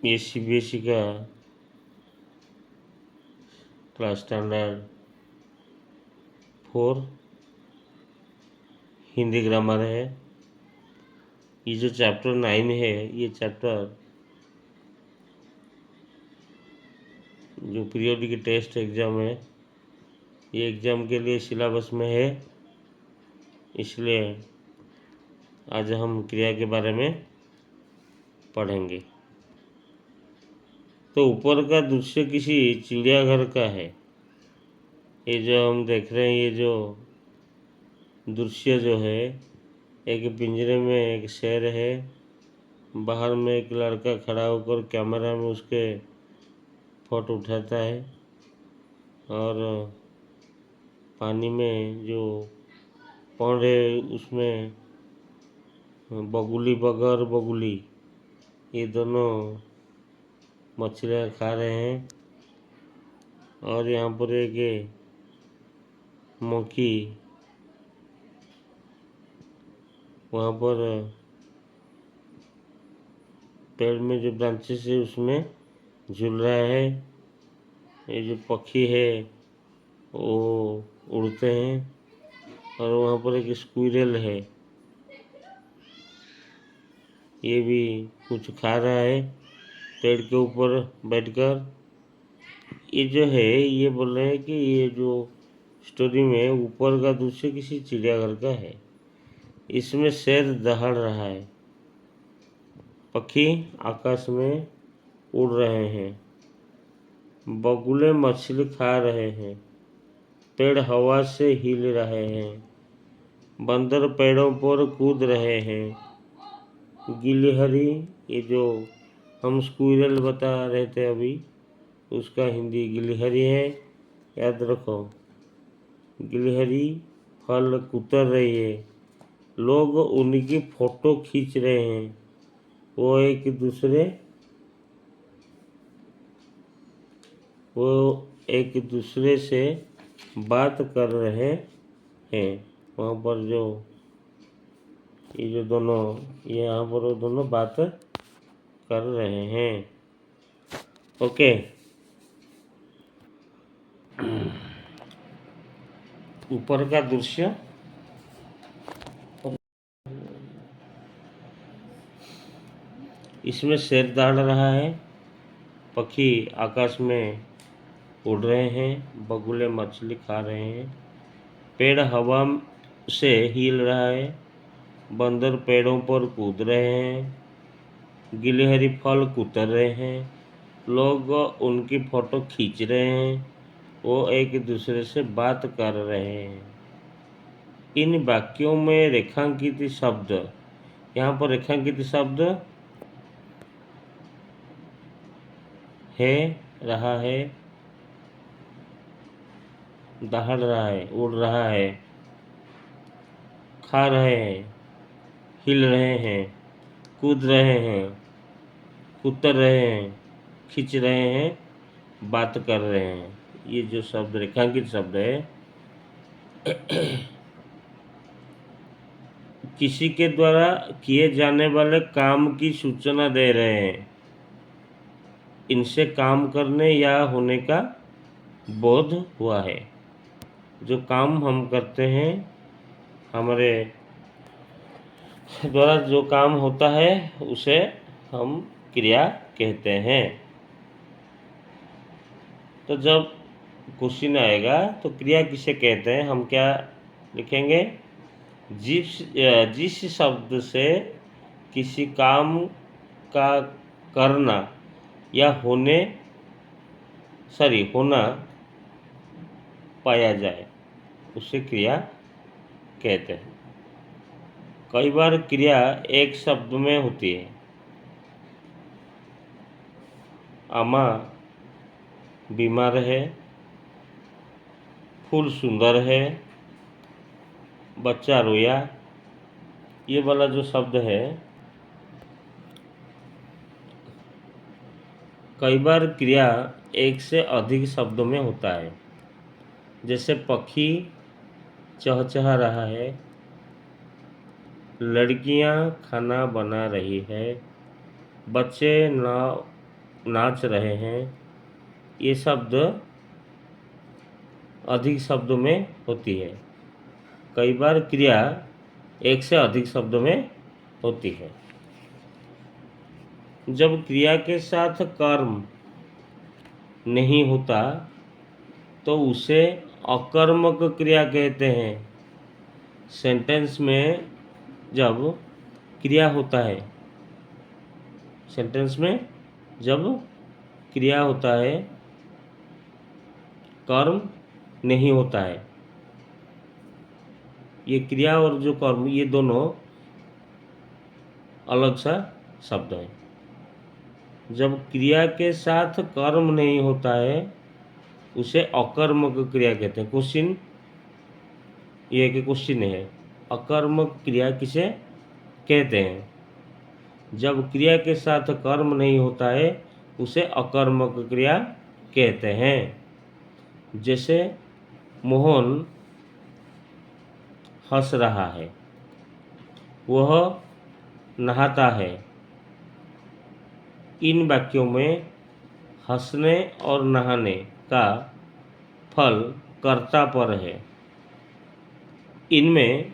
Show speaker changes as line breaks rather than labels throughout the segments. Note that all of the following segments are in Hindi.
ये सीबीएसई का क्लास स्टैंडर्ड 4 हिंदी ग्रामर है। ये जो चैप्टर 9 है, ये चैप्टर जो पीरियोडिक टेस्ट एग्ज़ाम है, ये एग्ज़ाम के लिए सिलेबस में है, इसलिए आज हम क्रिया के बारे में पढ़ेंगे। तो ऊपर का दृश्य किसी चिड़ियाघर का है। ये जो हम देख रहे हैं, ये जो दृश्य जो है, एक पिंजरे में एक शेर है, बाहर में एक लड़का खड़ा होकर कैमरा में उसके फोटो उठाता है, और पानी में जो पौंड है उसमें बगुली, बगर बगुली, ये दोनों मछलियाँ खा रहे हैं। और यहाँ पर एक मक्खी वहाँ पर पेड़ में जो ब्रांचेस है उसमें झूल रहा है। ये जो पक्षी है वो उड़ते हैं, और वहाँ पर एक स्क्विरल है, ये भी कुछ खा रहा है पेड़ के ऊपर बैठकर। ये जो है, ये बोल रहे हैं कि ये जो स्टोरी में ऊपर का दृश्य किसी चिड़ियाघर का है। इसमें शेर दहाड़ रहा है, पक्षी आकाश में उड़ रहे हैं, बगुले मछली खा रहे हैं, पेड़ हवा से हिल रहे हैं, बंदर पेड़ों पर कूद रहे हैं, गिलहरी, ये जो हम स्क्विरल बता रहे थे अभी, उसका हिंदी गिलहरी है, याद रखो। गिलहरी फल कुतर रही है, लोग उनकी फोटो खींच रहे हैं, वो एक दूसरे से बात कर रहे हैं। वहाँ पर जो ये जो दोनों, यहाँ पर वो दोनों बात कर रहे हैं। ओके, ऊपर का दृश्य, इसमें शेर दहाड़ रहा है, पक्षी आकाश में उड़ रहे हैं, बगुले मछली खा रहे हैं, पेड़ हवा से हिल रहा है, बंदर पेड़ों पर कूद रहे हैं, गिलहरी फल कुतर रहे हैं, लोग उनकी फोटो खींच रहे हैं, वो एक दूसरे से बात कर रहे हैं। इन वाक्यों में रेखांकित शब्द, यहाँ पर रेखांकित शब्द है, रहा है, दहाड़ रहा है, उड़ रहा है, खा रहे हैं, हिल रहे हैं, कूद रहे हैं, कुतर रहे हैं, खींच रहे हैं, बात कर रहे हैं। ये जो शब्द रेखांकित शब्द है, किसी के द्वारा किए जाने वाले काम की सूचना दे रहे हैं, इनसे काम करने या होने का बोध हुआ है। जो काम हम करते हैं, हमारे द्वारा जो काम होता है, उसे हम क्रिया कहते हैं। तो जब क्वेश्चन आएगा तो क्रिया किसे कहते हैं, हम क्या लिखेंगे? जिस शब्द से किसी काम का करना या होना पाया जाए, उसे क्रिया कहते हैं। कई बार क्रिया एक शब्द में होती है। अम्मा बीमार है, फूल सुंदर है, बच्चा रोया, ये वाला जो शब्द है, कई बार क्रिया एक से अधिक शब्दों में होता है। जैसे पक्षी चहचहा रहा है, लड़कियां खाना बना रही है, बच्चे नाव नाच रहे हैं, ये शब्द अधिक शब्दों में होती है। कई बार क्रिया एक से अधिक शब्दों में होती है। जब क्रिया के साथ कर्म नहीं होता तो उसे अकर्मक क्रिया कहते हैं। सेंटेंस में जब क्रिया होता है, सेंटेंस में जब क्रिया होता है, कर्म नहीं होता है, ये क्रिया और जो कर्म ये दोनों अलग सा शब्द है। जब क्रिया के साथ कर्म नहीं होता है उसे अकर्मक क्रिया कहते हैं। क्वेश्चन ये कि क्वेश्चन है, अकर्मक क्रिया किसे कहते हैं? जब क्रिया के साथ कर्म नहीं होता है उसे अकर्मक क्रिया कहते हैं। जैसे मोहन हंस रहा है, वह नहाता है। इन वाक्यों में हंसने और नहाने का फल कर्ता पर है। इनमें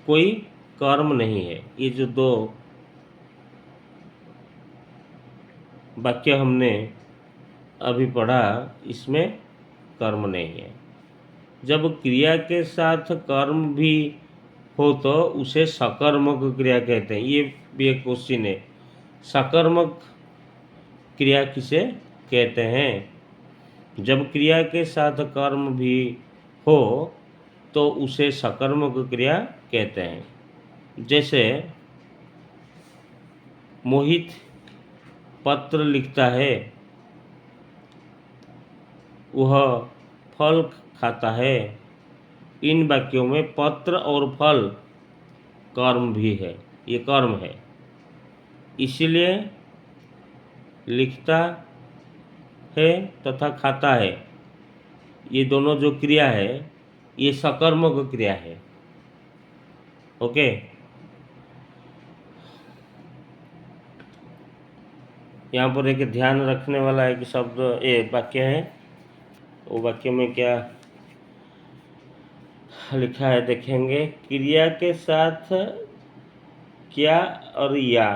कोई कर्म नहीं है। ये जो दो वाक्य हमने अभी पढ़ा इसमें कर्म नहीं है। जब क्रिया के साथ कर्म भी हो तो उसे सकर्मक क्रिया कहते हैं। ये भी एक क्वेश्चन है, सकर्मक क्रिया किसे कहते हैं? जब क्रिया के साथ कर्म भी हो तो उसे सकर्मक क्रिया कहते हैं। जैसे मोहित पत्र लिखता है, वह फल खाता है। इन वाक्यों में पत्र और फल कर्म भी है, ये कर्म है। इसीलिए लिखता है तथा खाता है, ये दोनों जो क्रिया है ये सकर्मक क्रिया है। ओके, यहाँ पर एक ध्यान रखने वाला एक शब्द ये वाक्य है। वो वाक्य में क्या लिखा है देखेंगे। क्रिया के साथ क्या और या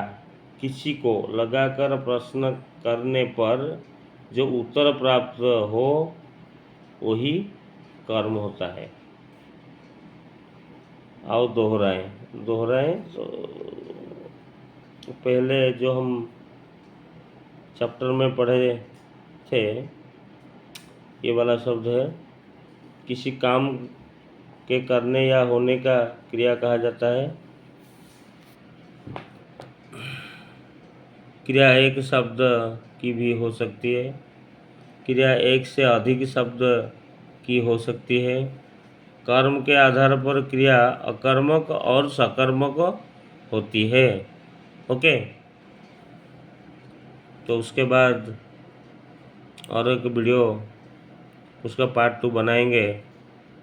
किसी को लगाकर प्रश्न करने पर जो उत्तर प्राप्त हो वही कर्म होता है। आओ दोहराएं तो पहले जो हम चैप्टर में पढ़े थे ये वाला शब्द है, किसी काम के करने या होने का क्रिया कहा जाता है। क्रिया एक शब्द की भी हो सकती है, क्रिया एक से अधिक शब्द की हो सकती है। कर्म के आधार पर क्रिया अकर्मक और सकर्मक होती है। ओके, तो उसके बाद और एक वीडियो उसका पार्ट 2 बनाएंगे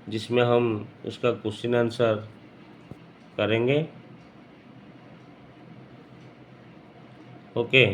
जिसमें हम उसका क्वेश्चन आंसर करेंगे। ओके।